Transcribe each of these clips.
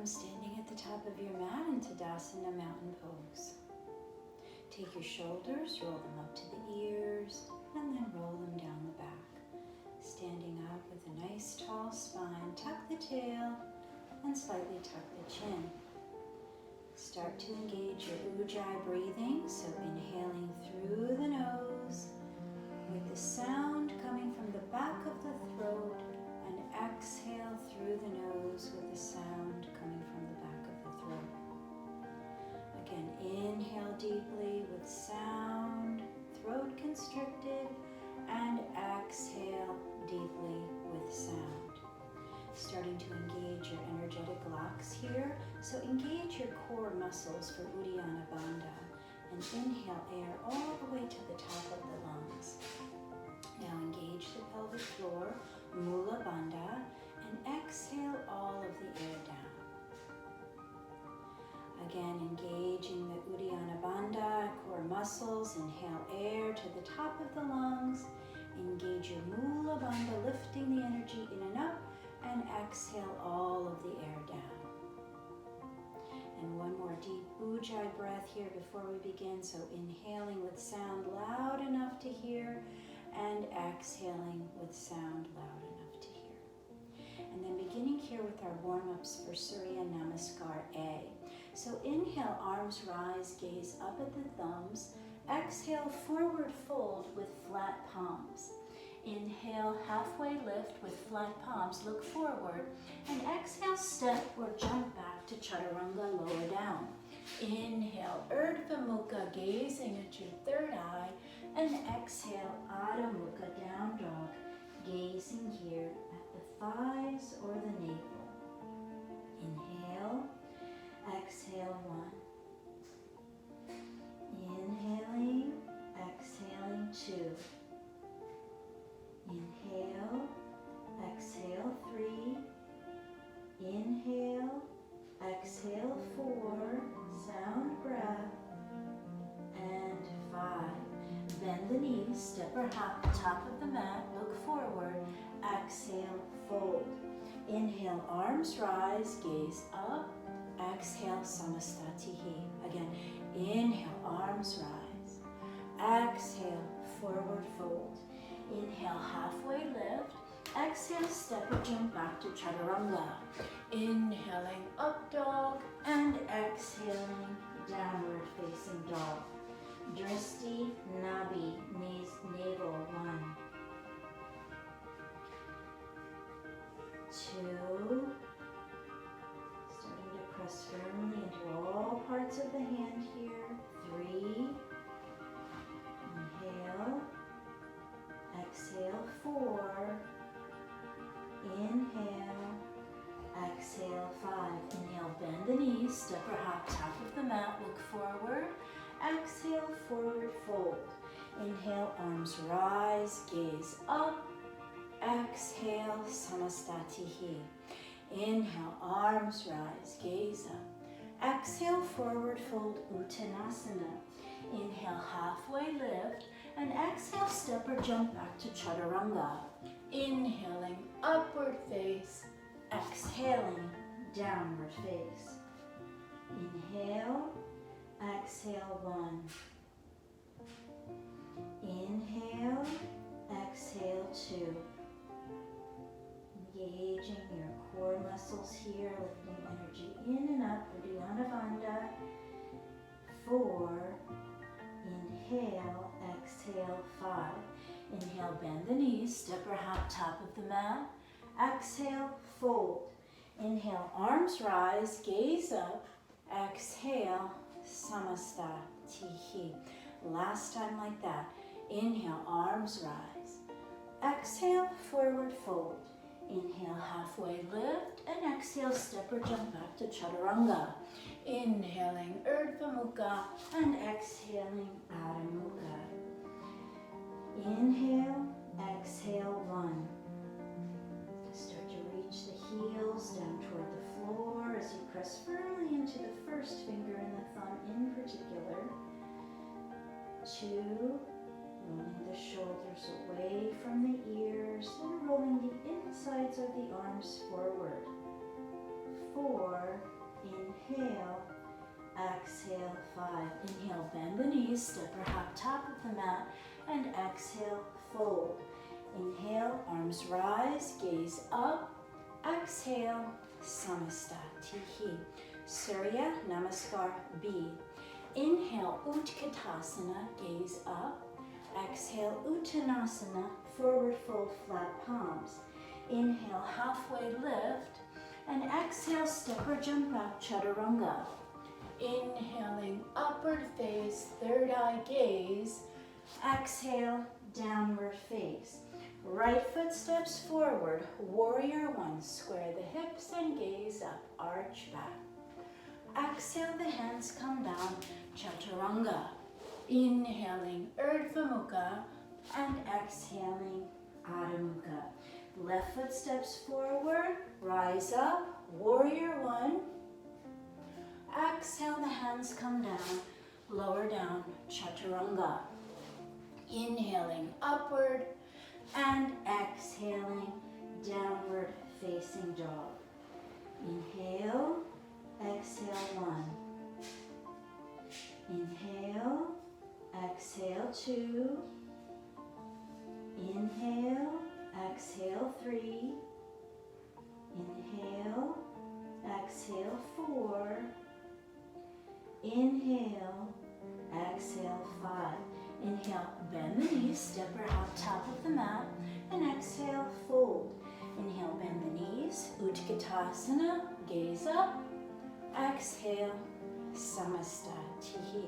Come standing at the top of your mat into Tadasana Mountain Pose. Take your shoulders, roll them up to the ears, and then roll them down the back. Standing up with a nice tall spine, tuck the tail and slightly tuck the chin. Start to engage your Ujjayi breathing, so inhaling through the nose with the sound coming from the back of the throat, and exhale through the nose with the sound coming from the back of the throat. Again, inhale deeply with sound, throat constricted, and exhale deeply with sound. Starting to engage your energetic locks here, so engage your core muscles for Uddiyana Bandha, and inhale air all the way to the top of the lungs. Now engage the pelvic floor, Mula Bandha, and exhale all of the air down. Again, engaging the Uddiyana Bandha core muscles, inhale air to the top of the lungs. Engage your Mula Bandha, lifting the energy in and up, and exhale all of the air down. And one more deep Ujjayi breath here before we begin. So inhaling with sound loud enough to hear, and exhaling with sound loud enough to hear. And then beginning here with our warm-ups for Surya Namaskar A. So inhale, arms rise, gaze up at the thumbs. Exhale, forward fold with flat palms. Inhale, halfway lift with flat palms, look forward. And exhale, step or jump back to Chaturanga, lower down. Inhale, Urdhva Mukha, gazing at your third eye. And exhale, Adho Mukha, down dog, gazing here at the thighs or the navel. Inhale, exhale, one. Inhaling, exhaling, two. Inhale, exhale, three. Inhale, exhale, four. Sound breath. And five. Bend the knees, step or hop, top of the mat, look forward. Exhale, fold. Inhale, arms rise, gaze up. Exhale, Samastatihi. Again, inhale, arms rise. Exhale, forward fold. Inhale, halfway lift. Exhale, step or jump back to Chaturanga. Inhaling, up dog, and exhaling, downward facing dog. Dristi, Nabi, knees, navel, one. Two. Starting to press firmly into all parts of the hand here. Three. Inhale. Exhale, four. Inhale. Exhale, five. Inhale, bend the knees, step or hop, top of the mat, look forward. Exhale, forward fold. Inhale, arms rise, gaze up. Exhale, Samastatihi. Inhale, arms rise, gaze up. Exhale, forward fold, Uttanasana. Inhale, halfway lift. And exhale, step or jump back to Chaturanga. Inhaling, upward face. Exhaling, downward face. Inhale. Exhale, one. Inhale, exhale, two. Engaging your core muscles here, lifting energy in and up, Uddiyana Bandha. Four. Inhale, exhale, five. Inhale, bend the knees, step or hop, top of the mat. Exhale, fold. Inhale, arms rise, gaze up. Exhale, Samastatihi. Last time like that. Inhale, arms rise. Exhale, forward fold. Inhale, halfway lift. And exhale, step or jump back to Chaturanga. Inhaling, Urdhva Mukha. And exhaling, Adho Mukha. Inhale, exhale, one. Start to reach the heels down toward the floor as you press firmly into the first finger and the thumb in particular. Two, rolling the shoulders away from the ears and rolling the insides of the arms forward. Four, Inhale, exhale, 5. Inhale, bend the knees, step or hop top of the mat, and exhale, fold. Inhale, arms rise, gaze up. Exhale, Samastatihi. Surya Namaskar B. Inhale, Utkatasana, gaze up. Exhale, Uttanasana, forward fold, flat palms. Inhale, halfway lift. And exhale, step or jump back, Chaturanga. Inhaling, upward face, third eye gaze. Exhale, downward face. Right foot steps forward, warrior one. Square the hips and gaze up, arch back. Exhale, the hands come down, Chaturanga. Inhaling, Urdhva Mukha, and exhaling, Adho Mukha. Left foot steps forward, rise up, warrior one. Exhale, the hands come down, lower down, Chaturanga. Inhaling, upward, and exhaling, downward facing dog. Inhale, exhale, 1. Inhale, exhale, 2. Inhale, exhale, 3. Inhale, exhale, 4. Inhale, exhale, 5. Inhale, bend the knees, step or hop top of the mat, and exhale, fold. Inhale, bend the knees, Utkatasana, gaze up. Exhale, Samastatihi.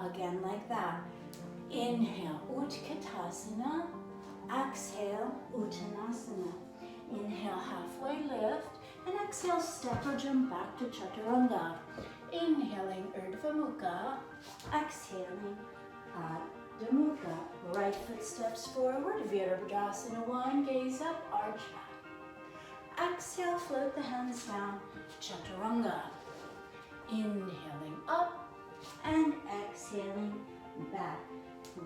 Again like that. Inhale, Utkatasana. Exhale, Uttanasana. Inhale, halfway lift, and exhale, step or jump back to Chaturanga. Inhaling, Urdhva Mukha. Exhaling, Adho Mukha. Right foot steps forward, Virabhadrasana 1, gaze up, arch back. Exhale, float the hands down, Chaturanga. Inhaling up and exhaling back.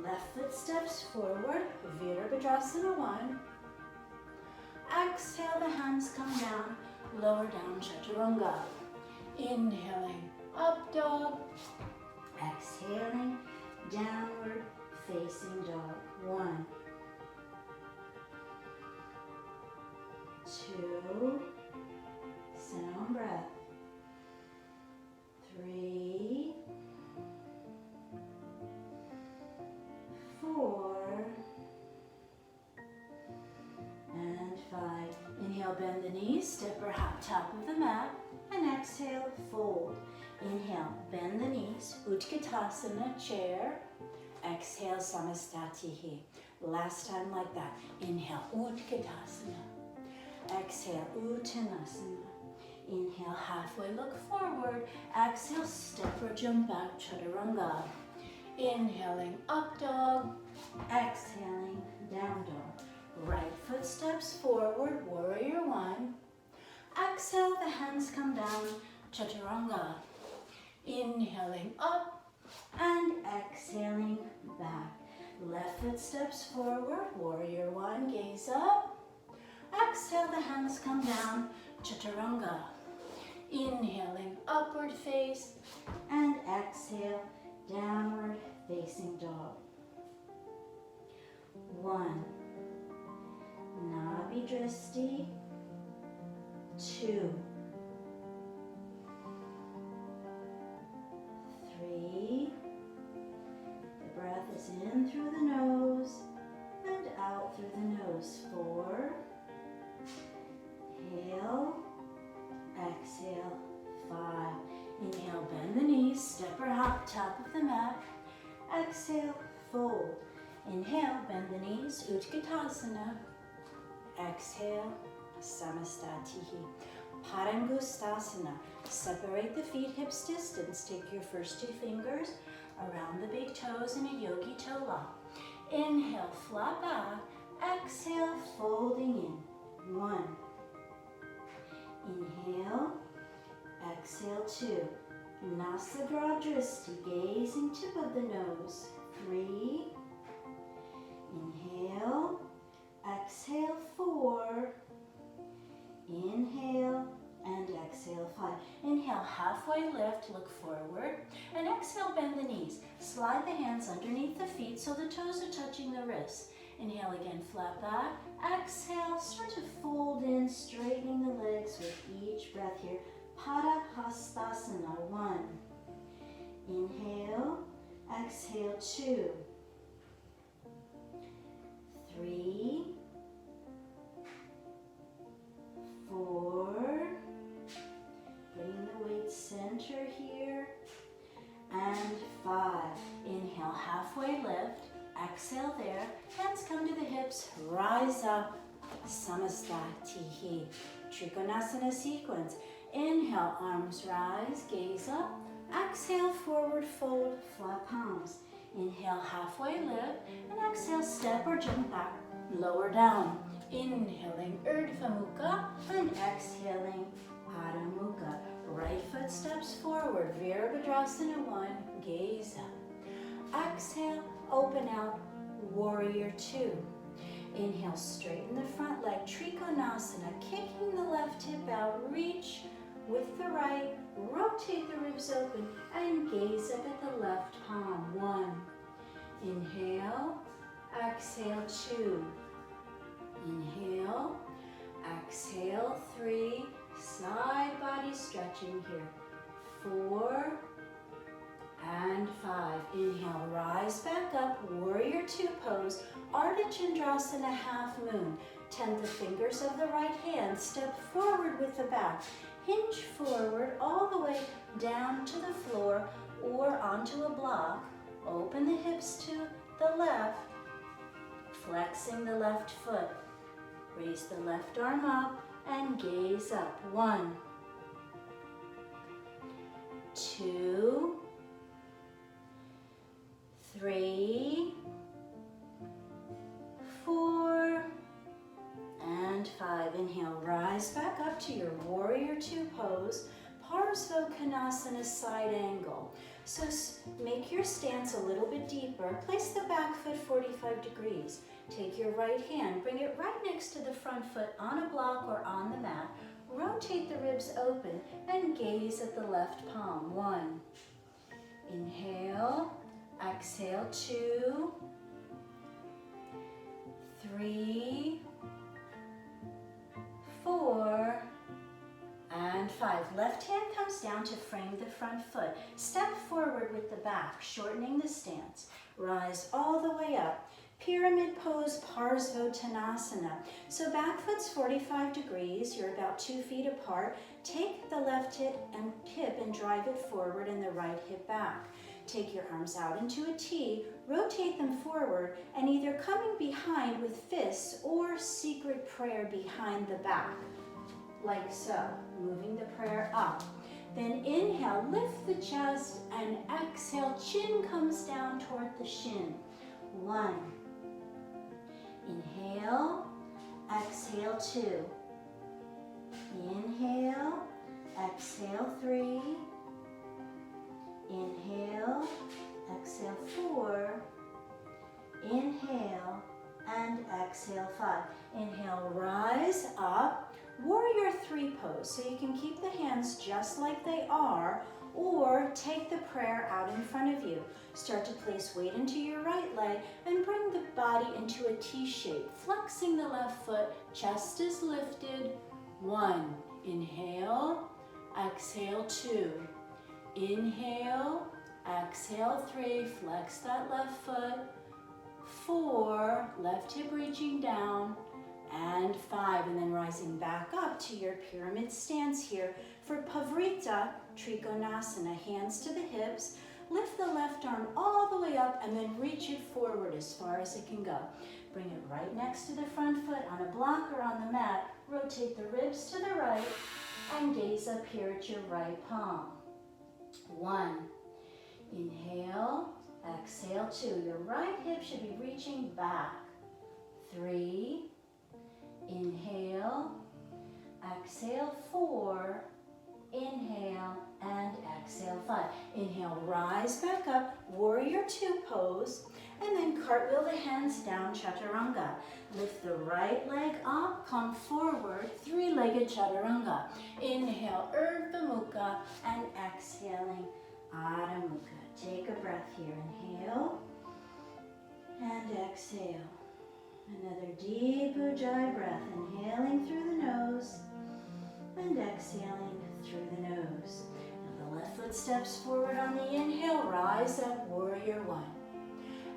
Left foot steps forward, Virabhadrasana 1. Exhale, the hands come down, lower down, Chaturanga. Inhaling, up dog. Exhaling, downward facing dog. 1, 2, sound breath. 3, 4, and 5. Inhale, bend the knees, step or hop top of the mat, and exhale, fold. Inhale, bend the knees, Utkatasana, chair. Exhale, Samastatihi. Last time like that. Inhale, Utkatasana. Exhale, Uttanasana. Inhale, halfway look forward. Exhale, step or jump back, Chaturanga. Inhaling, up dog. Exhaling, down dog. Right foot steps forward, warrior one. Exhale, the hands come down, Chaturanga. Inhaling up and exhaling back. Left foot steps forward, warrior one, gaze up. Exhale, the hands come down, Chaturanga. Inhaling, upward face, and exhale, downward facing dog. 1, Nabi Dristi. 2, 3, the breath is in through the nose and out through the nose. 4, inhale, exhale, 5. Inhale, bend the knees, step or hop top of the mat. Exhale, fold. Inhale, bend the knees, Utkatasana. Exhale, Samastatihi. Padangustasana. Separate the feet hips distance. Take your first 2 fingers around the big toes in a yogi toe lock. Inhale, flat back. Exhale, folding in. 1. Inhale. Exhale, 2. Nasadra Dristi, gazing tip of the nose. 3. Inhale. Exhale, 4. Inhale and exhale, 5. Inhale. Inhale, halfway lift, look forward. And exhale, bend the knees. Slide the hands underneath the feet so the toes are touching the wrists. Inhale again, flat back. Exhale, start to fold in, straightening the legs with each breath here. Padahastasana, 1. Inhale, exhale, 2. 3, 4, bring the weight center here, and 5. Inhale, halfway lift, exhale there, hands come to the hips, rise up, Samastatihi, Trikonasana sequence. Inhale, arms rise, gaze up, exhale, forward fold, flat palms. Inhale, halfway lift, and exhale, step or jump back, lower down. Inhaling, Urdhva Mukha, and exhaling, Adho Mukha. Right foot steps forward, Virabhadrasana 1, gaze up. Exhale, open out, Warrior 2. Inhale, straighten the front leg, Trikonasana, kicking the left hip out, reach with the right, rotate the ribs open, and gaze up at the left palm. 1. Inhale, exhale, 2. Inhale, exhale, 3. Side body stretching here. 4 and 5. Inhale, rise back up, Warrior 2 pose, Ardha Chandrasana, half moon. Tend the fingers of the right hand, step forward with the back. Hinge forward all the way down to the floor or onto a block. Open the hips to the left, flexing the left foot. Raise the left arm up and gaze up. 1, 2, 3, 4, and 5. Inhale, rise back up to your Warrior 2 pose, Parsvottanasana, side angle. So make your stance a little bit deeper. Place the back foot 45 degrees. Take your right hand, bring it right next to the front foot on a block or on the mat. Rotate the ribs open and gaze at the left palm. 1. Inhale, exhale, 2, 3, 4, and 5. Left hand comes down to frame the front foot. Step forward with the back, shortening the stance. Rise all the way up. Pyramid pose, Parsvottanasana. So back foot's 45 degrees. You're about 2 feet apart. Take the left hip and drive it forward and the right hip back. Take your arms out into a T, rotate them forward, and either coming behind with fists or secret prayer behind the back, like so, moving the prayer up. Then inhale, lift the chest, and exhale, chin comes down toward the shin. 1. Inhale, exhale, 2. Inhale, exhale, 3. Inhale, exhale, 4. Inhale, and exhale, 5. Inhale, rise up, Warrior 3 pose. So you can keep the hands just like they are, or take the prayer out in front of you. Start to place weight into your right leg and bring the body into a T shape, flexing the left foot, chest is lifted. 1. Inhale, exhale, 2. Inhale, exhale, 3. Flex that left foot. 4. Left hip reaching down. And 5. And then rising back up to your pyramid stance here for Pavrita Trikonasana. Hands to the hips. Lift the left arm all the way up and then reach it forward as far as it can go. Bring it right next to the front foot on a block or on the mat. Rotate the ribs to the right and gaze up here at your right palm. 1. Inhale, exhale, 2. Your right hip should be reaching back. 3. Inhale, exhale, 4. Inhale and exhale, 5. Inhale, rise back up, Warrior 2 pose. And then cartwheel the hands down, chaturanga. Lift the right leg up, come forward, three-legged chaturanga. Inhale, Urdhva Mukha, and exhaling, Adho Mukha. Take a breath here. Inhale, and exhale. Another deep Ujjayi breath, inhaling through the nose, and exhaling through the nose. Now the left foot steps forward on the inhale, rise up, warrior one.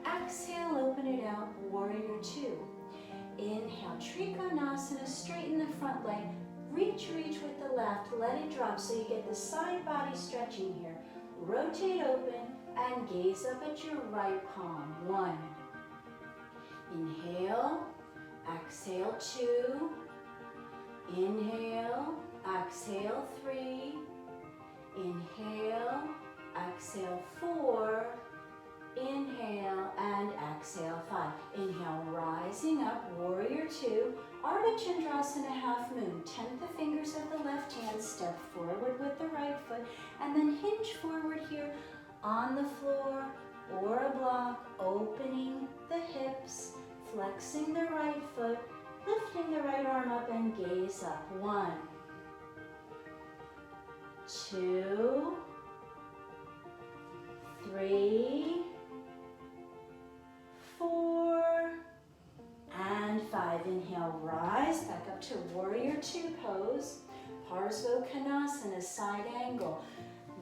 Exhale, open it out, warrior two. Inhale, Trikonasana, straighten the front leg. Reach with the left, let it drop so you get the side body stretching here. Rotate open and gaze up at your right palm. One. Inhale, exhale, two. Inhale, exhale, three. Inhale, exhale, four. Inhale and exhale, five. Inhale, rising up, warrior two. Ardha Chandrasana, half moon. Tent the fingers of the left hand, step forward with the right foot, and then hinge forward here on the floor or a block, opening the hips, flexing the right foot, lifting the right arm up and gaze up. One, two, three, four, and five. Inhale, rise back up to warrior two pose. Parsvottanasana, side angle.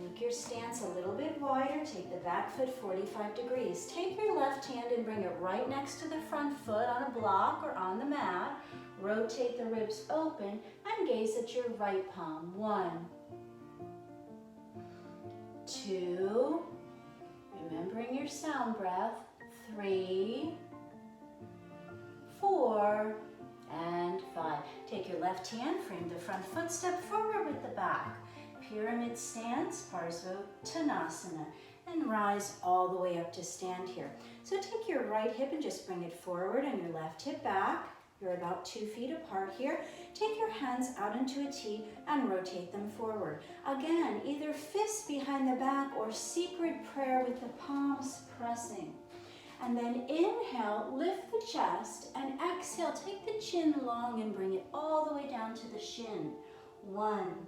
Make your stance a little bit wider. Take the back foot 45 degrees. Take your left hand and bring it right next to the front foot on a block or on the mat. Rotate the ribs open and gaze at your right palm. One, two, remembering your sound breath. Three, four, and five. Take your left hand, frame the front foot, step forward with the back. Pyramid stance, Parsvottanasana, and rise all the way up to stand here. So take your right hip and just bring it forward and your left hip back. You're about 2 feet apart here. Take your hands out into a T and rotate them forward. Again, either fists behind the back or secret prayer with the palms pressing. And then inhale, lift the chest, and exhale, take the chin long and bring it all the way down to the shin. One,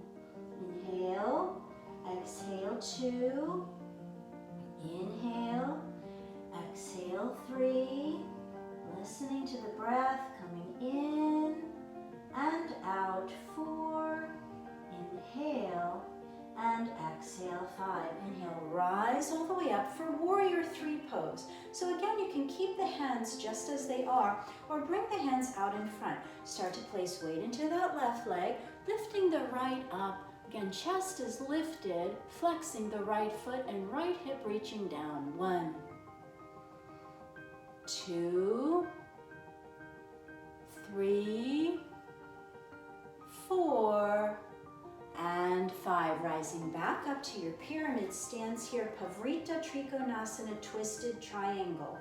inhale, exhale, two, inhale, exhale, three, listening to the breath coming in and out, four, inhale, and exhale, five. Inhale, rise all the way up for warrior three pose. So again, you can keep the hands just as they are or bring the hands out in front. Start to place weight into that left leg, lifting the right up. Again, chest is lifted, flexing the right foot and right hip reaching down. One, two, three, four, and five. Rising back up to your pyramid stance here, Pavrita Trikonasana, twisted triangle.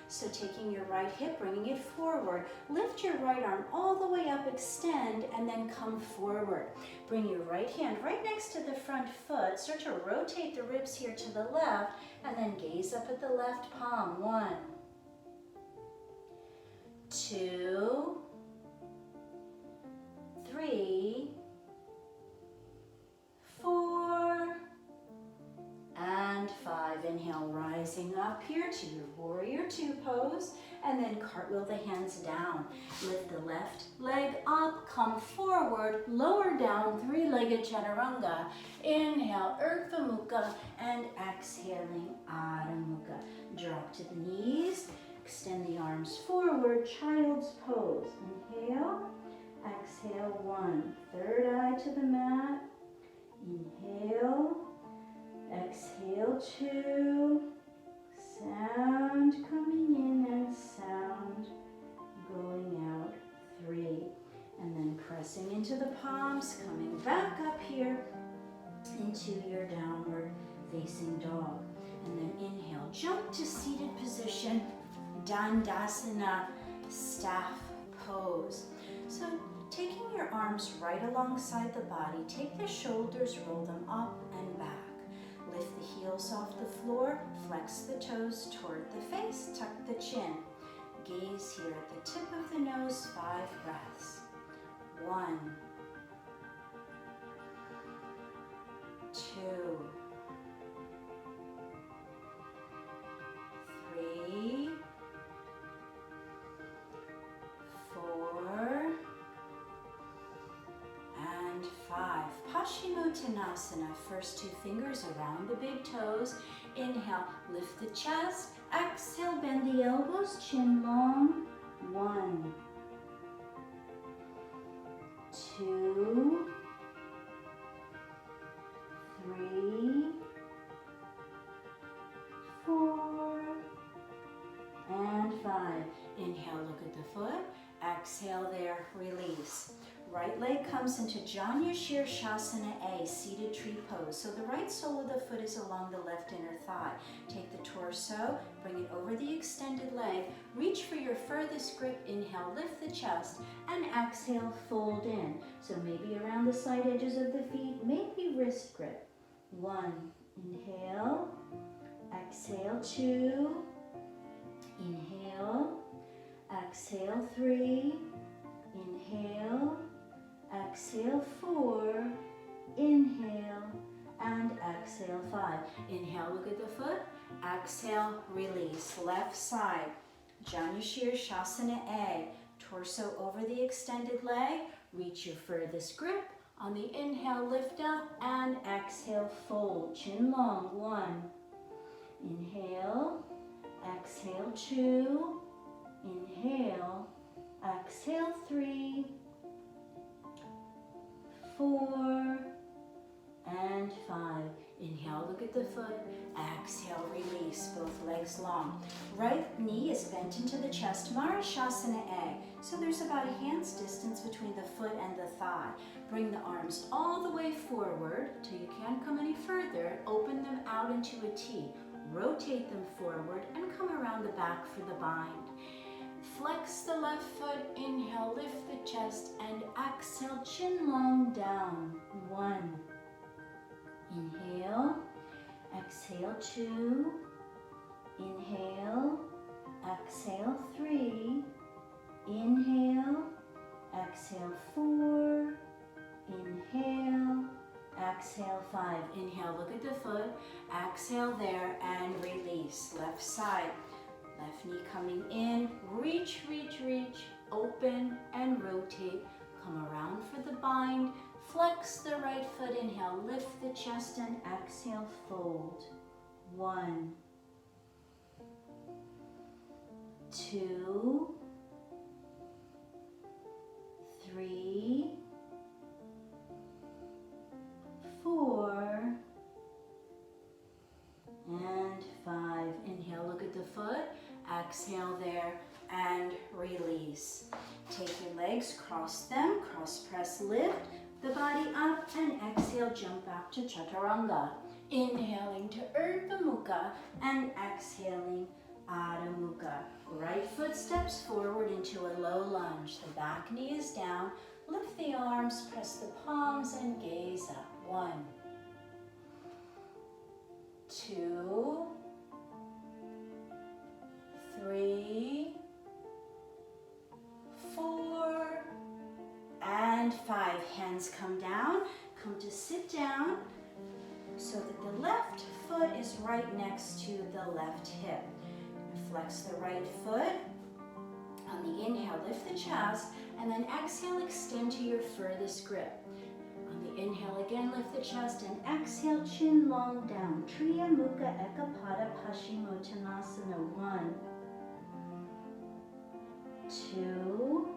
So taking your right hip, bringing it forward, lift your right arm all the way up, extend, and then come forward. Bring your right hand right next to the front foot. Start to rotate the ribs here to the left, and then gaze up at the left palm. One, two, three, four, and five. Inhale, rising up here to your warrior two pose, and then cartwheel the hands down. Lift the left leg up, come forward, lower down, three-legged chaturanga. Inhale, Urdhva Mukha, and exhaling, Adho Mukha. Drop to the knees, extend the arms forward, child's pose. Inhale, exhale, one. Third eye to the mat. Inhale, exhale, two. Sound coming in and sound going out, three. And then pressing into the palms, coming back up here into your downward facing dog. And then inhale, jump to seated position, Dandasana, staff pose. So taking your arms right alongside the body, take the shoulders, roll them up and back. Lift the heels off the floor, flex the toes toward the face, tuck the chin. Gaze here at the tip of the nose, 5 breaths. 1, 2, 3, 4, and 5. Paschimottanasana, first 2 fingers around the big toes. Inhale, lift the chest. Exhale, bend the elbows, chin long. 1, 2, 3, 4, and 5. Inhale, look at the foot. Exhale there, release. Right leg comes into Janu Shirshasana A, seated tree pose. So the right sole of the foot is along the left inner thigh. Take the torso, bring it over the extended leg. Reach for your furthest grip. Inhale, lift the chest, and exhale, fold in. So maybe around the side edges of the feet, maybe wrist grip. 1, inhale, exhale, 2, inhale, exhale, 3, inhale, exhale, 4, inhale, and exhale, 5. Inhale, look at the foot. Exhale, release. Left side, Janu Shirshasana A. Torso over the extended leg. Reach your furthest grip. On the inhale, lift up, and exhale, fold. Chin long. 1, inhale, exhale, 2, inhale, exhale, 3, 4, and 5. Inhale, look at the foot. Exhale, release, both legs long. Right knee is bent into the chest, Marashasana A. So there's about a hand's distance between the foot and the thigh. Bring the arms all the way forward till you can't come any further. Open them out into a T. Rotate them forward and come around the back for the bind. Flex the left foot, inhale, lift the chest, and exhale, chin long down. 1, inhale, exhale, 2, inhale, exhale, 3, inhale, exhale, 4, inhale, exhale, 5. Inhale, look at the foot, exhale there, and release. Left side. Left knee coming in, reach, reach, reach, open and rotate. Come around for the bind. Flex the right foot, inhale, lift the chest and exhale, fold. 1, 2, 3, 4, and 5. Inhale, look at the foot. Exhale there and release. Take your legs, cross them, cross press, lift the body up, and exhale, jump back to Chaturanga. Inhaling to Urdhva Mukha and exhaling Adho Mukha. Right foot steps forward into a low lunge. The back knee is down. Lift the arms, press the palms, and gaze up. 1, 2, 3, 4, and 5. Hands come down. Come to sit down so that the left foot is right next to the left hip. Flex the right foot. On the inhale, lift the chest, and then exhale, extend to your furthest grip. On the inhale again, lift the chest, and exhale, chin long down. Triya Mukha Ekapada Paschimottanasana. 1, 2,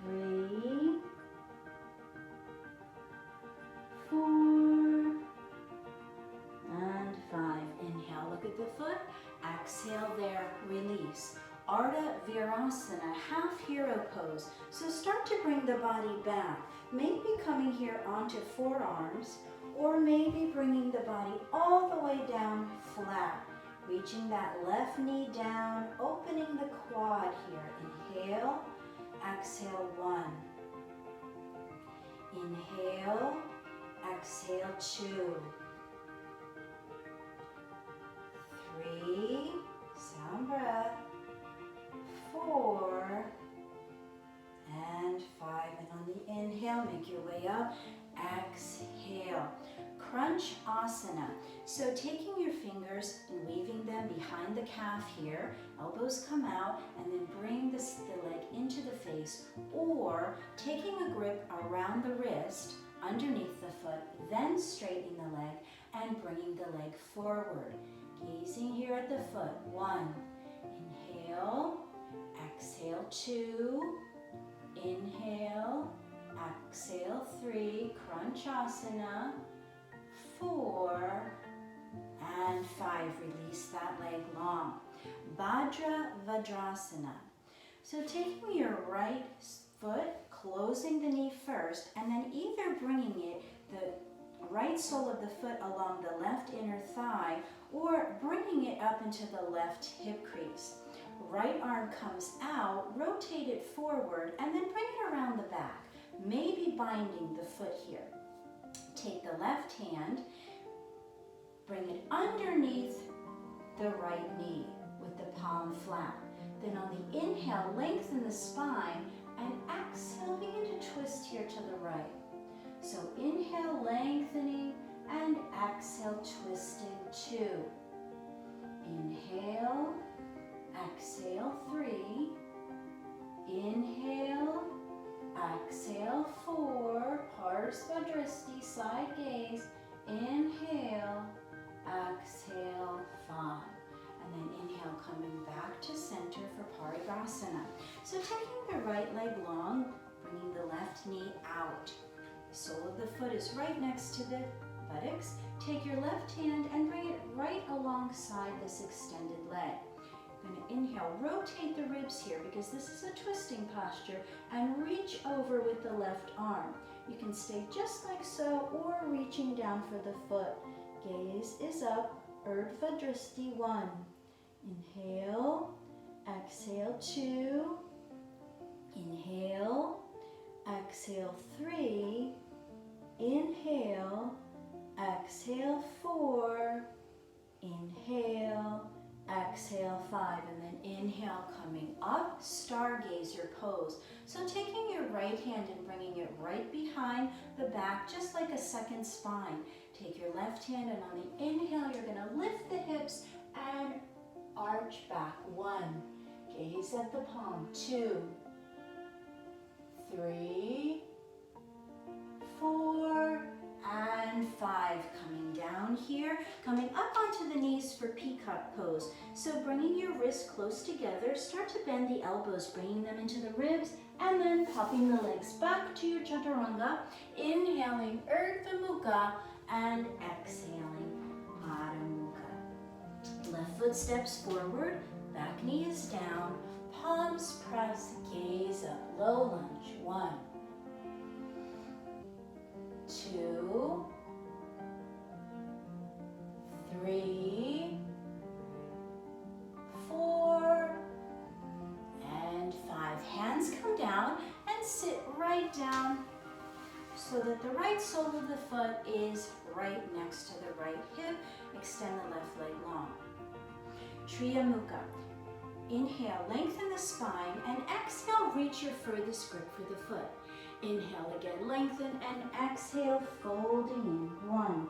3, 4, and 5. Inhale, look at the foot. Exhale there, release. Ardha Virasana, half hero pose. So start to bring the body back. Maybe coming here onto forearms, or maybe bringing the body all the way down flat. Reaching that left knee down, opening the quad here. Inhale, exhale, 1. Inhale, exhale, 2, 3, sound breath, 4, and 5. And on the inhale, make your way up, exhale. Crunch asana. So taking your fingers and weaving them behind the calf here, elbows come out, and then bring the leg into the face, or taking a grip around the wrist, underneath the foot, then straightening the leg and bringing the leg forward. Gazing here at the foot. 1, inhale, exhale, 2, inhale, exhale, 3, crunch asana, 4, and 5. Release that leg long. Bhadra Vajrasana. So taking your right foot, closing the knee first, and then either bringing it, the right sole of the foot along the left inner thigh, or bringing it up into the left hip crease. Right arm comes out, rotate it forward, and then bring it around the back, maybe binding the foot here. Take the left hand, bring it underneath the right knee with the palm flat. Then on the inhale, lengthen the spine, and exhale, begin to twist here to the right. So inhale, lengthening, and exhale, twisting, 2. Inhale, exhale, 3. Inhale, exhale, 4. Parsvadristi, side gaze. Inhale, exhale, 5. And then inhale, coming back to center for Parigrasana. So taking the right leg long, bringing the left knee out. The sole of the foot is right next to the buttocks. Take your left hand and bring it right alongside this extended leg. You're going to inhale, rotate the ribs here because this is a twisting posture, and reach over with the left arm. You can stay just like so, or reaching down for the foot. Gaze is up, Urdhva Drishti, 1. Inhale, exhale, 2. Inhale, exhale, 3. Inhale, exhale, 4. Inhale, exhale, 5. And then inhale, coming up, stargazer pose. So taking your right hand and bringing it right behind the back, just like a second spine. Take your left hand, and on the inhale, you're going to lift the hips and arch back. 1. Gaze at the palm. 2, 3, 4, and 5. Coming down here, coming up onto the knees for peacock pose. So bringing your wrists close together, start to bend the elbows, bringing them into the ribs, and then popping the legs back to your chaturanga. Inhaling Urdhva Mukha and exhaling Adho Mukha. Left foot steps forward, back knee is down, palms press, gaze up, low lunge. 1, 2, 3, 4, and 5. Hands come down and sit right down so that the right sole of the foot is right next to the right hip. Extend the left leg long. Triya Mukha. Inhale, lengthen the spine, and exhale, reach your furthest grip for the foot. Inhale again, lengthen, and exhale, folding in. 1,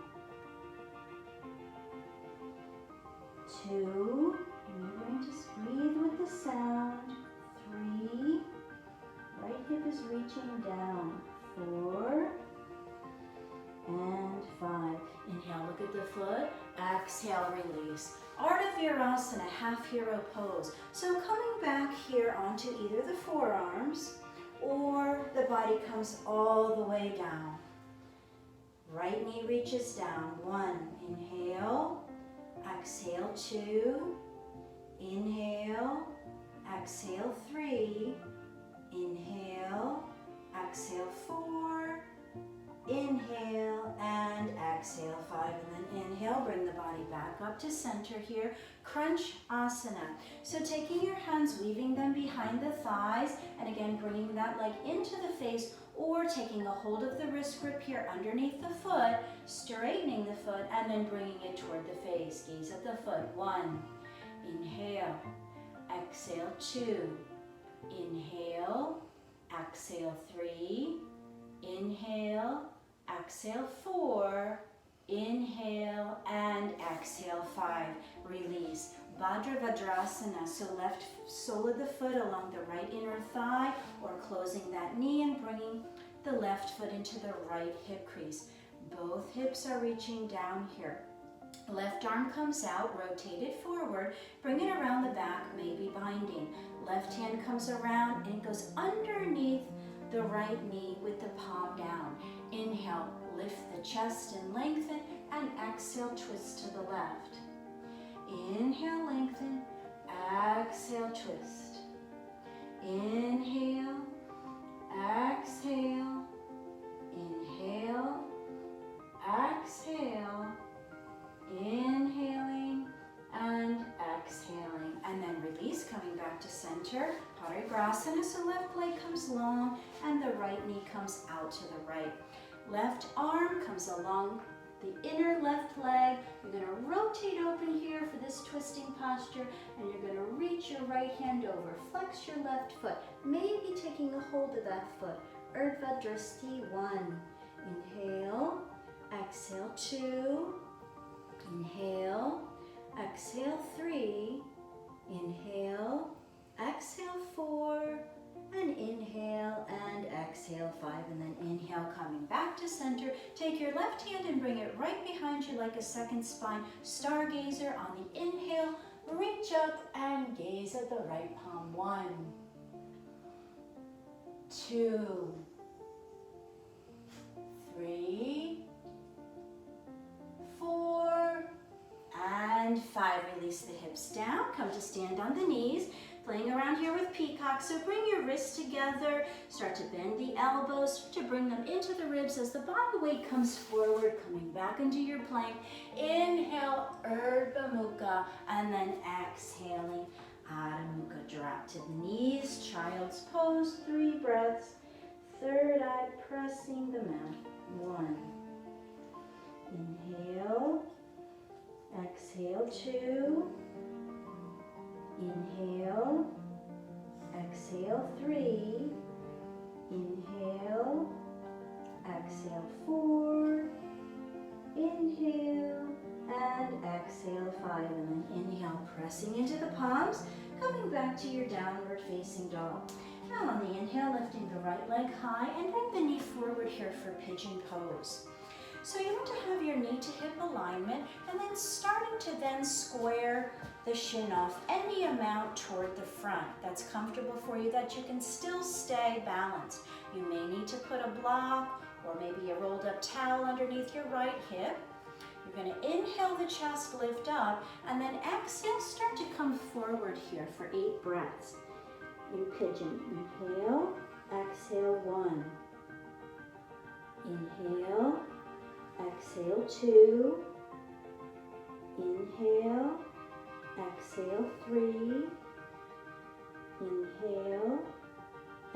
2, and you're going to breathe with the sound. 3, right hip is reaching down. 4, and 5. Inhale, look at the foot. Exhale, release. Ardha Virasana, half hero pose. So coming back here onto either the forearms, or the body comes all the way down. Right knee reaches down. 1, inhale, exhale, 2, inhale, exhale, 3, inhale, exhale, 4, inhale, and exhale, 5. And then inhale, bring the body back up to center here. Crunch asana. So taking your hands, weaving them behind the thighs, and again bringing that leg into the face, or taking a hold of the wrist grip here underneath the foot, straightening the foot, and then bringing it toward the face. Gaze at the foot. 1. Inhale. Exhale. 2. Inhale. Exhale. 3. Inhale. Exhale. 4. Inhale and exhale. 5. Release. Bhadravadrasana, so left sole of the foot along the right inner thigh, or closing that knee and bringing the left foot into the right hip crease. Both hips are reaching down here. Left arm comes out, rotate it forward, bring it around the back, maybe binding. Left hand comes around and goes underneath the right knee with the palm down. Inhale, lift the chest and lengthen, and exhale, twist to the left. Inhale, lengthen, exhale, twist. Inhale, exhale, inhale, exhale, inhaling and exhaling. And then release, coming back to center, Parigrasana, so left leg comes long and the right knee comes out to the right. Left arm comes along the inner left leg. You're going to rotate open here for this twisting posture, and you're going to reach your right hand over. Flex your left foot, maybe taking a hold of that foot. Urdhva Drishti. 1. Inhale, exhale. 2. Inhale, exhale. 3. Inhale, exhale. 4. And inhale and exhale. 5, and then inhale, coming back to center. Take your left hand and bring it right behind you like a second spine. Stargazer on the inhale. Reach up and gaze at the right palm. 1, 2, 3, 4, and 5. Release the hips down. Come to stand on the knees. Playing around here with peacock, so bring your wrists together, start to bend the elbows, start to bring them into the ribs as the body weight comes forward, coming back into your plank. Inhale, Urdhva Mukha, and then exhaling, Adho Mukha. Drop to the knees, child's pose, 3 breaths, third eye pressing the mat. 1. Inhale, exhale. 2. Inhale, exhale. 3. Inhale, exhale. 4. Inhale and exhale. 5, and then inhale, pressing into the palms, coming back to your downward facing dog. Now on the inhale, lifting the right leg high and bring the knee forward here for pigeon pose. So you want to have your knee to hip alignment, and then starting to then square the shin off any amount toward the front that's comfortable for you, that you can still stay balanced. You may need to put a block or maybe a rolled up towel underneath your right hip. You're going to inhale, the chest lift up, and then exhale, start to come forward here for 8 breaths. In pigeon, inhale, exhale. 1. Inhale, exhale. 2. Inhale, exhale. 3. Inhale,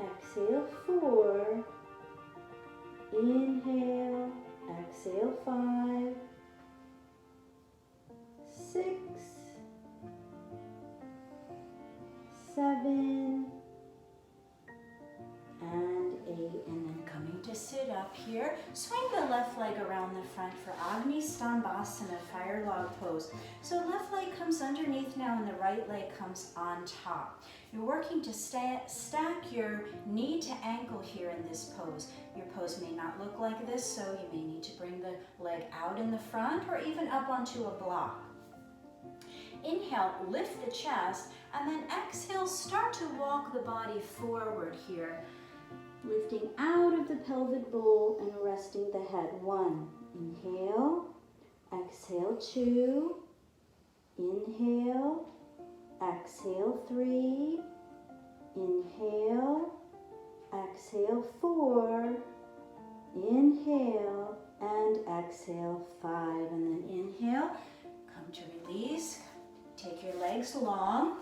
exhale. 4. Inhale, exhale. 5. 6. 7. And 8, and then coming to sit up here. Swing the left leg around the front for Agni Stambhasana, fire log pose. So left leg comes underneath now and the right leg comes on top. You're working to stack your knee to ankle here in this pose. Your pose may not look like this, so you may need to bring the leg out in the front or even up onto a block. Inhale, lift the chest, and then exhale, start to walk the body forward here. Lifting out of the pelvic bowl and resting the head. 1. Inhale, exhale. 2. Inhale, exhale. 3. Inhale, exhale. 4. Inhale and exhale. 5, and then inhale, come to release. Take your legs long.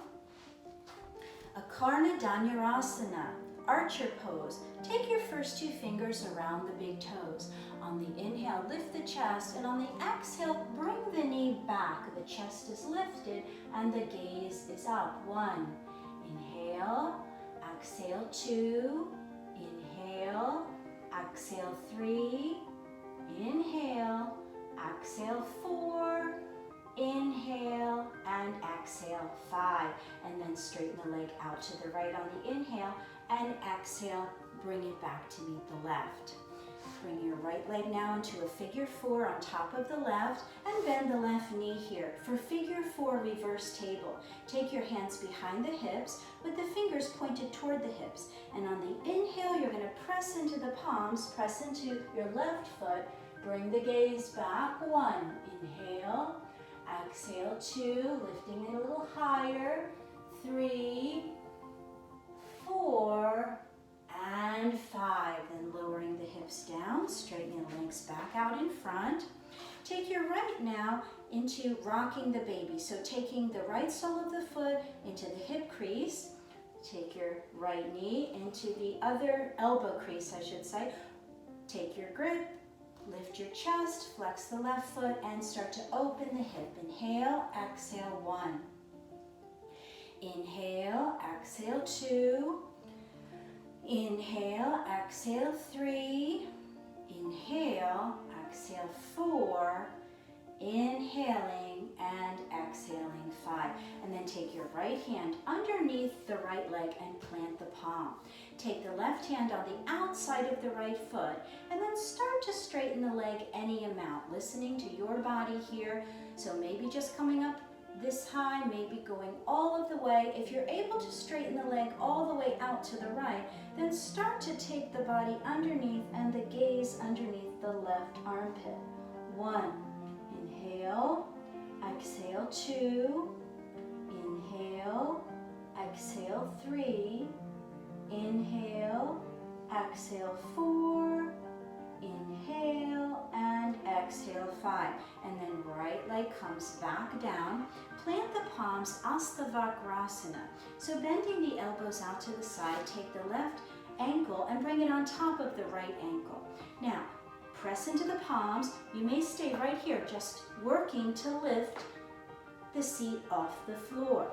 Akarna Dhanurasana. archer pose. Take your first two fingers around the big toes. On the inhale, lift the chest, and on the exhale, bring the knee back. The chest is lifted and the gaze is up. 1, inhale, exhale 2, inhale, exhale 3, inhale, exhale 4, inhale, and exhale 5. And then straighten the leg out to the right on the inhale, and exhale, bring it back to meet the left. Bring your right leg now into a figure 4 on top of the left, and bend the left knee here. For figure 4 reverse table, take your hands behind the hips with the fingers pointed toward the hips. And on the inhale, you're going to press into the palms, press into your left foot, bring the gaze back. 1, inhale, exhale 2, lifting it a little higher, 3, 4, and 5. Then lowering the hips down, straightening the legs back out in front. Take your right now into rocking the baby. So taking the right sole of the foot into the hip crease, take your right knee into the other elbow crease, I should say. Take your grip, lift your chest, flex the left foot, and start to open the hip. Inhale, exhale 1. Inhale, exhale 2. Inhale, exhale 3. Inhale, exhale 4. Inhaling and exhaling 5. And then take your right hand underneath the right leg and plant the palm. Take the left hand on the outside of the right foot and then start to straighten the leg any amount, listening to your body here. So maybe just coming up this high, maybe going all of the way. If you're able to straighten the leg all the way out to the right, then start to take the body underneath and the gaze underneath the left armpit. 1, inhale, exhale 2, inhale, exhale 3, inhale, exhale 4, inhale, and exhale 5. And then right leg comes back down. Plant the palms, Astha Vakrasana. So bending the elbows out to the side, take the left ankle and bring it on top of the right ankle. Now, press into the palms. You may stay right here, just working to lift the seat off the floor.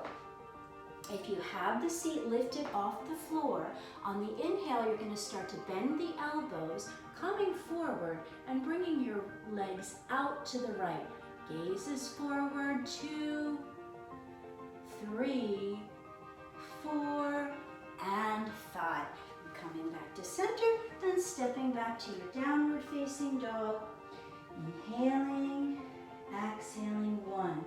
If you have the seat lifted off the floor, on the inhale, you're going to start to bend the elbows, coming forward and bringing your legs out to the right. Gaze is forward, 2, 3, 4, and 5. Coming back to center and stepping back to your downward facing dog. Inhaling, exhaling 1.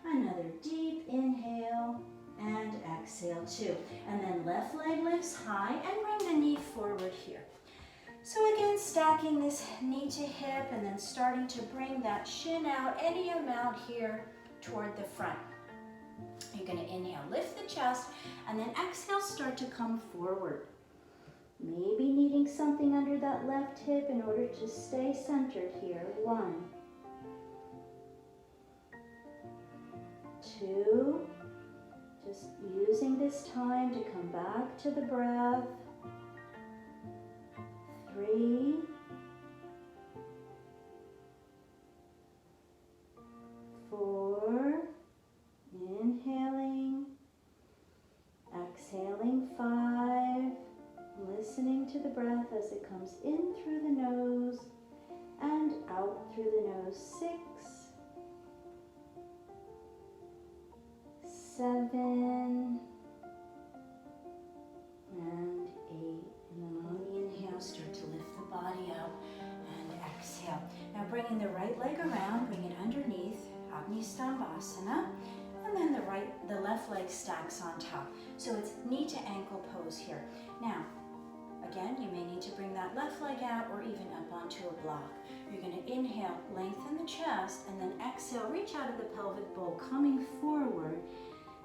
Another deep inhale and exhale 2. And then left leg lifts high and bring the knee forward here. So again, stacking this knee to hip and then starting to bring that shin out any amount here toward the front. You're going to inhale, lift the chest, and then exhale, start to come forward. Maybe needing something under that left hip in order to stay centered here. 1, 2, just using this time to come back to the breath. 3, 4, inhaling, exhaling 5, listening to the breath as it comes in through the nose and out through the nose. 6, 7, and 8. And then on the inhale, start to lift the body up and exhale. Now bringing the right leg around, bring it underneath, Agni-stambhasana, and then the left leg stacks on top. So it's knee to ankle pose here. Now, again, you may need to bring that left leg out or even up onto a block. You're going to inhale, lengthen the chest, and then exhale, reach out of the pelvic bowl, coming forward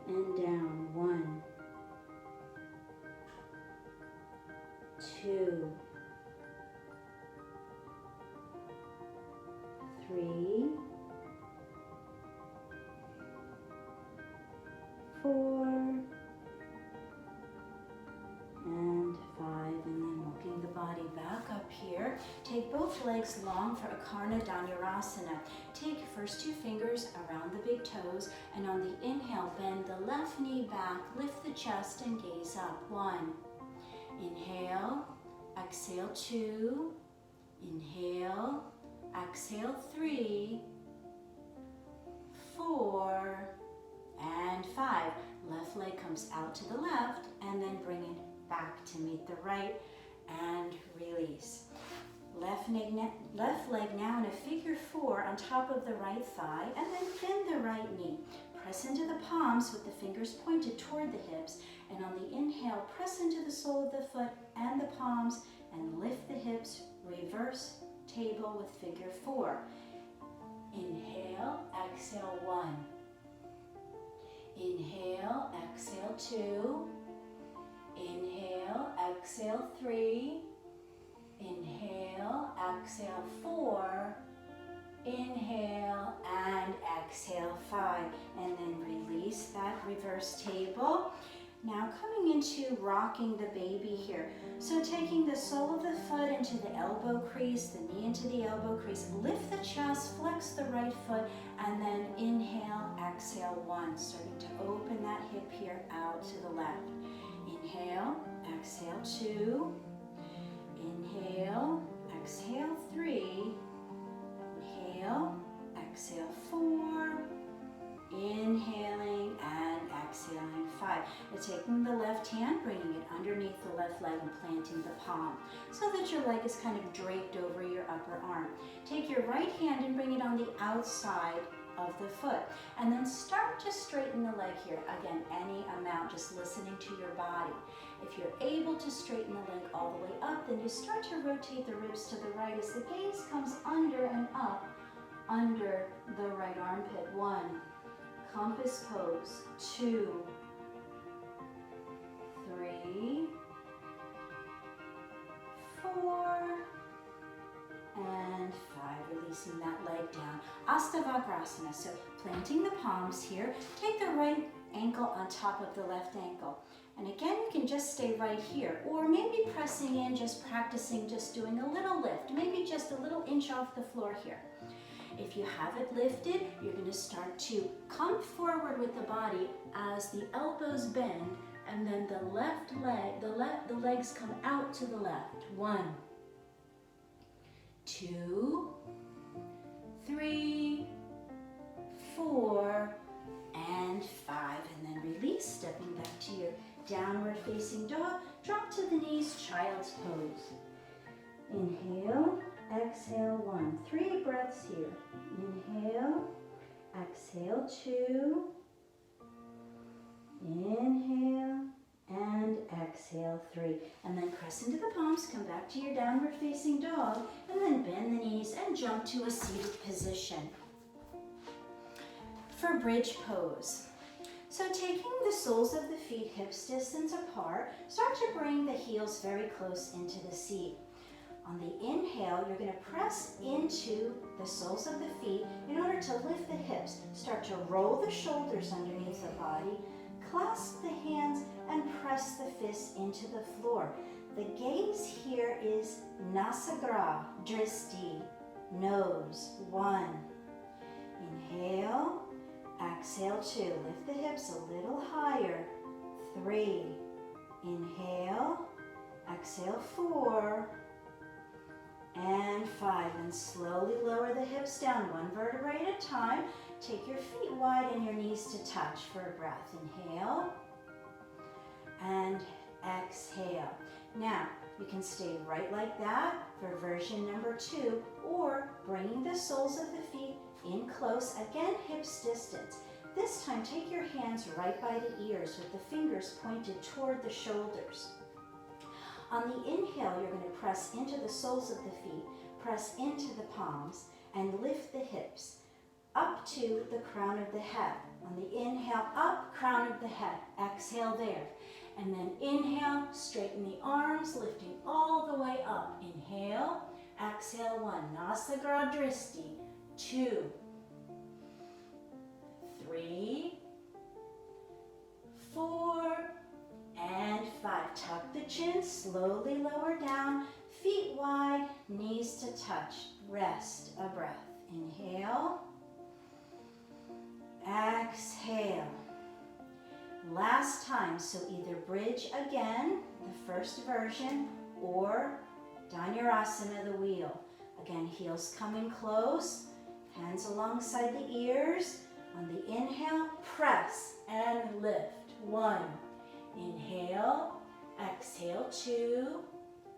and down. 1, 2, 3, 4, and Take both legs long for Akarna Dhanurasana. Take your first two fingers around the big toes, and on the inhale, bend the left knee back, lift the chest, and gaze up. 1. Inhale, exhale 2. Inhale, exhale 3, 4, and 5. Left leg comes out to the left, and then bring it back to meet the right, and release. Left leg now in a figure 4 on top of the right thigh, and then bend the right knee. Press into the palms with the fingers pointed toward the hips, and on the inhale, press into the sole of the foot and the palms, and lift the hips, reverse table with figure 4. Inhale, exhale 1. Inhale, exhale 2. Inhale, exhale 3. Inhale, exhale 4. Inhale and exhale 5. And then release that reverse table. Now coming into rocking the baby here. So taking the sole of the foot into the elbow crease, the knee into the elbow crease, lift the chest, flex the right foot, and then inhale, exhale 1. Starting to open that hip here out to the left. Inhale, exhale 2. Inhale, exhale 3. Inhale, exhale 4. Inhaling and exhaling 5. Now taking the left hand, bringing it underneath the left leg and planting the palm so that your leg is kind of draped over your upper arm. Take your right hand and bring it on the outside of the foot, and then start to straighten the leg here. Again, any amount, just listening to your body. If you're able to straighten the leg all the way up, then you start to rotate the ribs to the right as the gaze comes under and up under the right armpit. 1. Compass pose. 2, 3, 4, and 5. Releasing that leg down. Astavakrasana. So planting the palms here. Take the right ankle on top of the left ankle. And again, you can just stay right here. Or maybe pressing in, just practicing, just doing a little lift. Maybe just a little inch off the floor here. If you have it lifted, you're going to start to come forward with the body as the elbows bend, and then the left leg, the legs come out to the left. 1, 2, 3, 4, and 5. And then release, stepping back to your downward facing dog. Drop to the knees, child's pose. Inhale, exhale 1. 3 breaths here. Inhale, exhale 2. Inhale and exhale 3. And then press into the palms, come back to your downward facing dog, and then bend the knees and jump to a seated position. For bridge pose. So taking the soles of the feet hips distance apart, start to bring the heels very close into the seat. On the inhale, you're going to press into the soles of the feet in order to lift the hips. Start to roll the shoulders underneath the body, clasp the hands, and press the fists into the floor. The gaze here is Nasagra, Dristi, nose. 1. Inhale, exhale 2. Lift the hips a little higher. 3. Inhale, exhale 4. And 5, and slowly lower the hips down, 1 vertebrae at a time. Take your feet wide and your knees to touch for a breath. Inhale and exhale. Now, you can stay right like that for version number 2, or bringing the soles of the feet in close, again hips distance. This time, take your hands right by the ears with the fingers pointed toward the shoulders. On the inhale, you're going to press into the soles of the feet, press into the palms, and lift the hips up to the crown of the head. On the inhale, up, crown of the head. Exhale there. And then inhale, straighten the arms, lifting all the way up. Inhale, exhale 1. Nasagra Dristi. 2, 3, 4, and 5. Tuck the chin, slowly lower down, Feet wide, knees to touch. Rest a breath. Inhale. Exhale. Last time, so either bridge again, the first version, or Dhanurasana, the wheel. Again, heels coming close, hands alongside the ears. On the inhale, press and lift. 1. Inhale, exhale 2.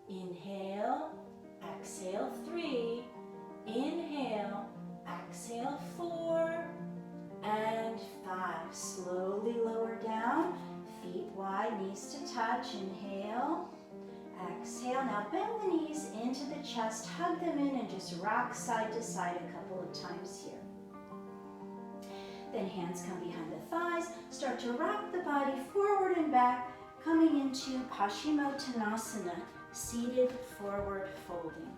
Inhale, exhale 3. Inhale, exhale 4. And 5. Slowly lower down, feet wide, knees to touch. Inhale, exhale. Now bend the knees into the chest, hug them in, and just rock side to side a couple of times here. Then hands come behind the thighs. Start to rock the body forward and back, coming into Paschimottanasana, seated forward folding.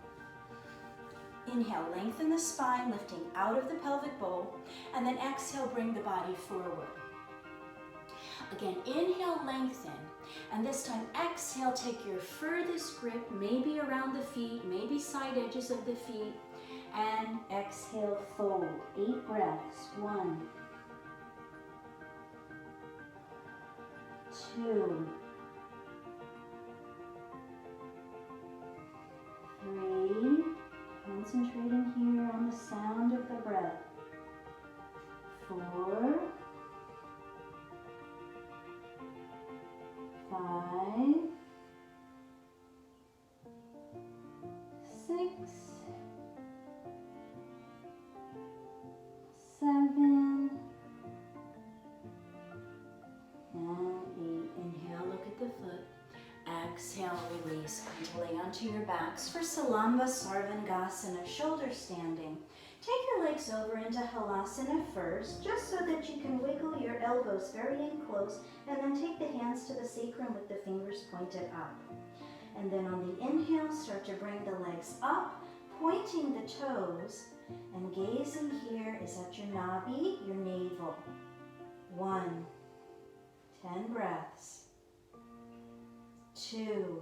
Inhale, lengthen the spine, lifting out of the pelvic bowl, and then exhale, bring the body forward. Again, inhale, lengthen, and this time exhale, take your furthest grip, maybe around the feet, maybe side edges of the feet, and exhale, fold. 8 breaths. 1, 2, 3, concentrating here on the sound of the breath. 4, 5, 6, 7, and 8. Inhale, look at the foot. Exhale, release. Come to lay onto your backs for Salamba Sarvangasana, shoulder standing. Take your legs over into Halasana first, just so that you can wiggle your elbows very in close, and then take the hands to the sacrum with the fingers pointed up. And then on the inhale, start to bring the legs up, pointing the toes, and gazing here is at your nabi, your navel. 1, 10 breaths. 2,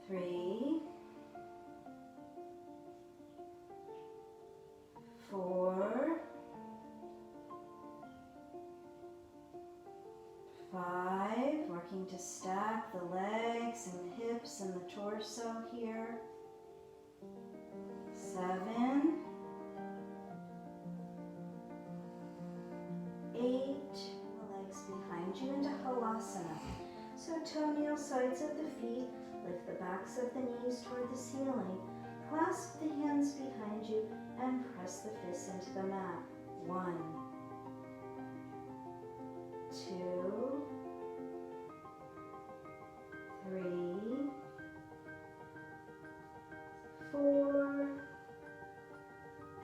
3, 4, 5, working to stack the legs and the hips and the torso here. 7, 8, behind you into Halasana. So toenail sides of the feet, lift the backs of the knees toward the ceiling. Clasp the hands behind you and press the fists into the mat. 1, 2, 3, 4,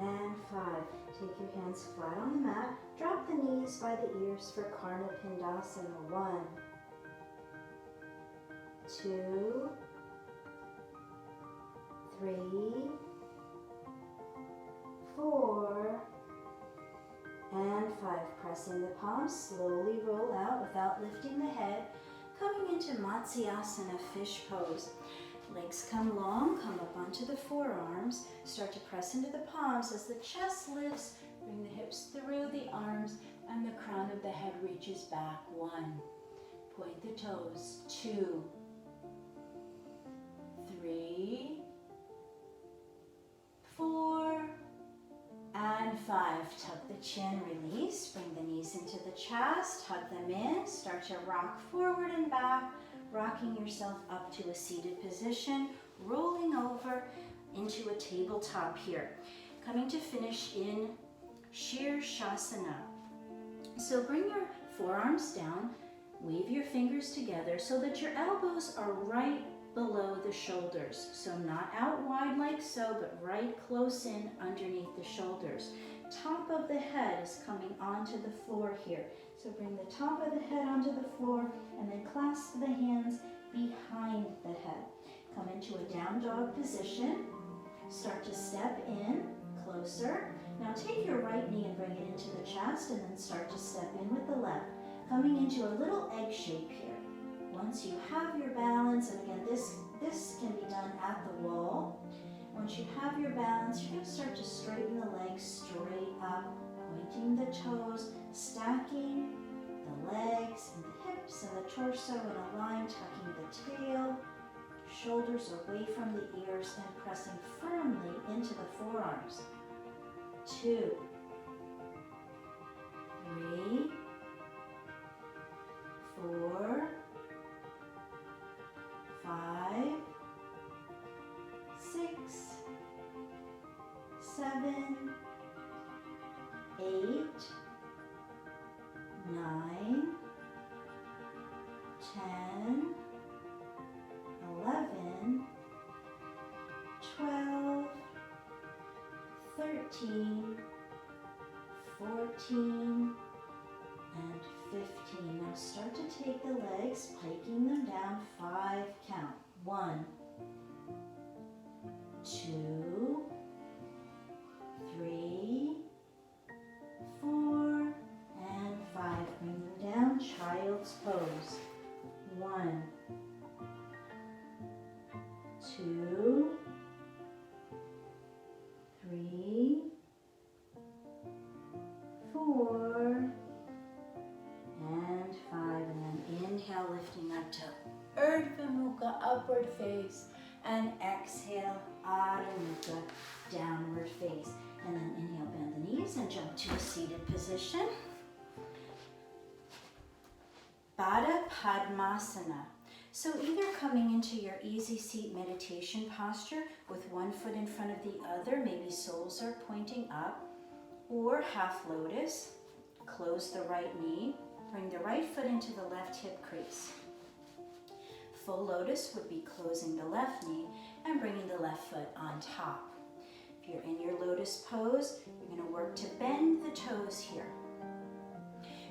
and 5. Take your hands flat on the mat. Drop the knees by the ears for Karna Pindasana. 1, 2, 3, 4, and 5. Pressing the palms, slowly roll out without lifting the head. Coming into Matsyasana, fish pose. Legs come long, come up onto the forearms. Start to press into the palms as the chest lifts. Bring the hips through the arms and the crown of the head reaches back. 1. Point the toes. 2, 3, 4, and 5. Tuck the chin, release. Bring the knees into the chest. Hug them in. Start to rock forward and back, rocking yourself up to a seated position, rolling over into a tabletop here. Coming to finish in Shirshasana. So bring your forearms down, weave your fingers together so that your elbows are right below the shoulders. So not out wide like so, but right close in underneath the shoulders. Top of the head is coming onto the floor here. So bring the top of the head onto the floor and then clasp the hands behind the head. Come into a down dog position. Start to step in closer. Now take your right knee and bring it into the chest and then start to step in with the left. Coming into a little egg shape here. Once you have your balance, and again, this can be done at the wall. Once you have your balance, you're going to start to straighten the legs straight up, pointing the toes, stacking the legs and the hips and the torso in a line, tucking the tail, shoulders away from the ears, and pressing firmly into the forearms. 2, 3, 4, 5, 6, 7, 8, 9, 10, 11, 12, 13, 14, and 15. Now start to take the legs, piking them down, 5 count. 1, 2, 3, 4, and 5. Bring them down, child's pose. 1, 2, 3, 4, and 5. And then inhale, lifting up to Urdhva Mukha, upward face, and exhale, Adho Mukha, downward face. And then inhale, bend the knees and jump to a seated position. Baddha Padmasana. So either coming into your easy seat meditation posture with one foot in front of the other, maybe soles are pointing up, or half lotus. Close the right knee, bring the right foot into the left hip crease. Full lotus would be closing the left knee and bringing the left foot on top. If you're in your lotus pose, you're going to work to bend the toes here.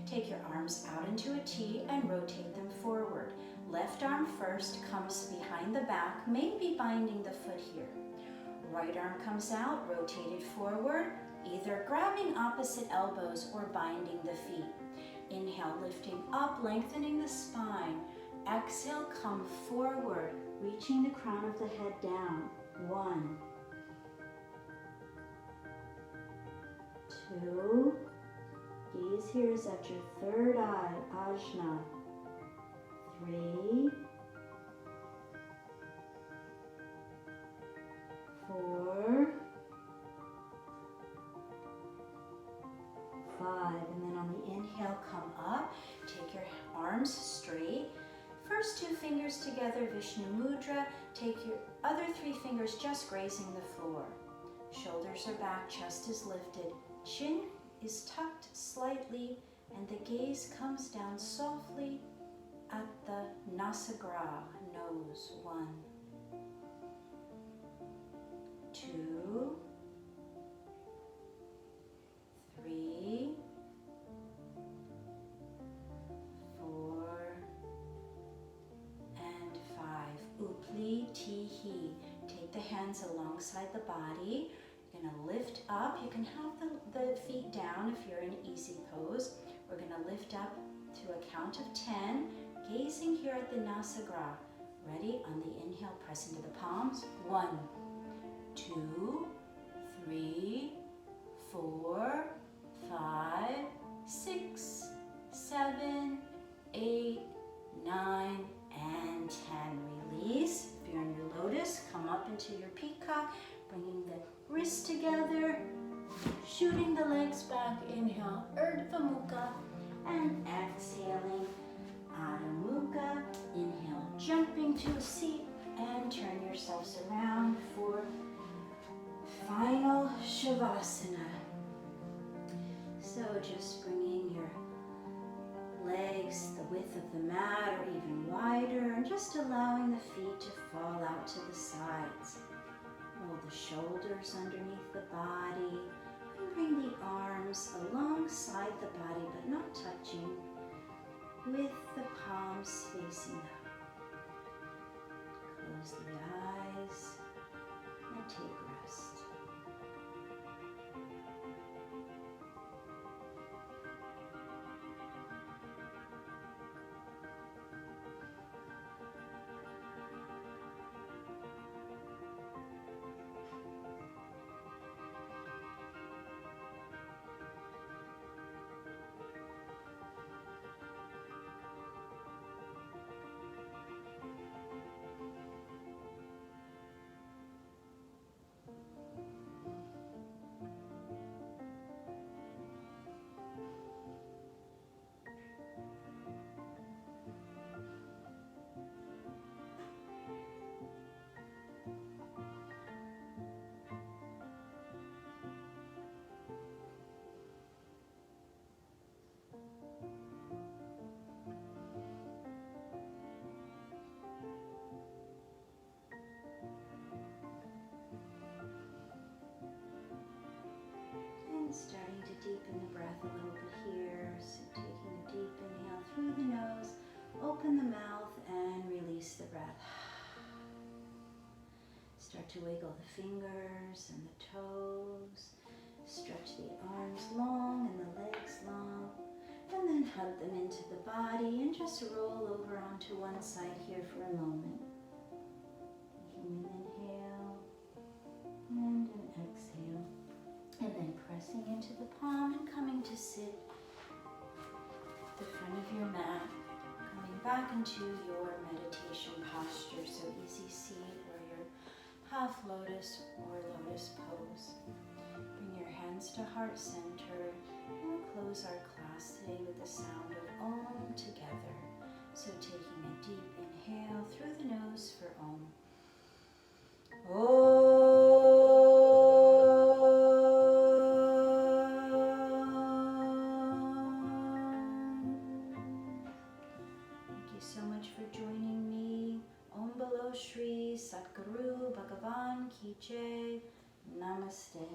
Take your arms out into a T and rotate them forward. Left arm first comes behind the back, maybe binding the foot here. Right arm comes out, rotated forward, either grabbing opposite elbows or binding the feet. Inhale, lifting up, lengthening the spine. Exhale, come forward, reaching the crown of the head down. 1, 2, gaze here is at your third eye, Ajna. 3, 4, 5. And then on the inhale, come up. Take your arms straight. First 2 fingers together, Vishnu Mudra. Take your other 3 fingers just grazing the floor. Shoulders are back, chest is lifted. Chin is tucked slightly, and the gaze comes down softly at the Nasagra, nose. 1, 2, 3, 4, and 5. Upli Tihi. Take the hands alongside the body. You're going to lift up. You can have the feet down if you're in easy pose. We're going to lift up to a count of 10, gazing here at the Nasagra. Ready? On the inhale, press into the palms. 1, 2, 3, 4, 5, 6, 7, 8, 9, and 10. Release. If you're in your lotus, come up into your peacock, bringing the wrists together, shooting the legs back. Inhale, Urdhva Mukha, and exhaling, Adho Mukha. Inhale, jumping to a seat, and turn yourselves around for final Shavasana. So just bringing your legs the width of the mat or even wider, and just allowing the feet to fall out to the sides. Roll the shoulders underneath the body, and bring the arms alongside the body but not touching, with the palms facing up. Close the eyes and take rest. to wiggle the fingers and the toes. Stretch the arms long and the legs long. And then hug them into the body and just roll over onto one side here for a moment. Taking an inhale and an exhale. And then pressing into the palm and coming to sit at the front of your mat. Coming back into your meditation posture. So easy seat or your half lotus or lotus pose. Bring your hands to heart center. And we'll close our class today with the sound of Om together. So taking a deep inhale through the nose for Om. Thank you so much for joining me. Om Bolo Shri Satguru Bhagavan Ki Jai. Namaste.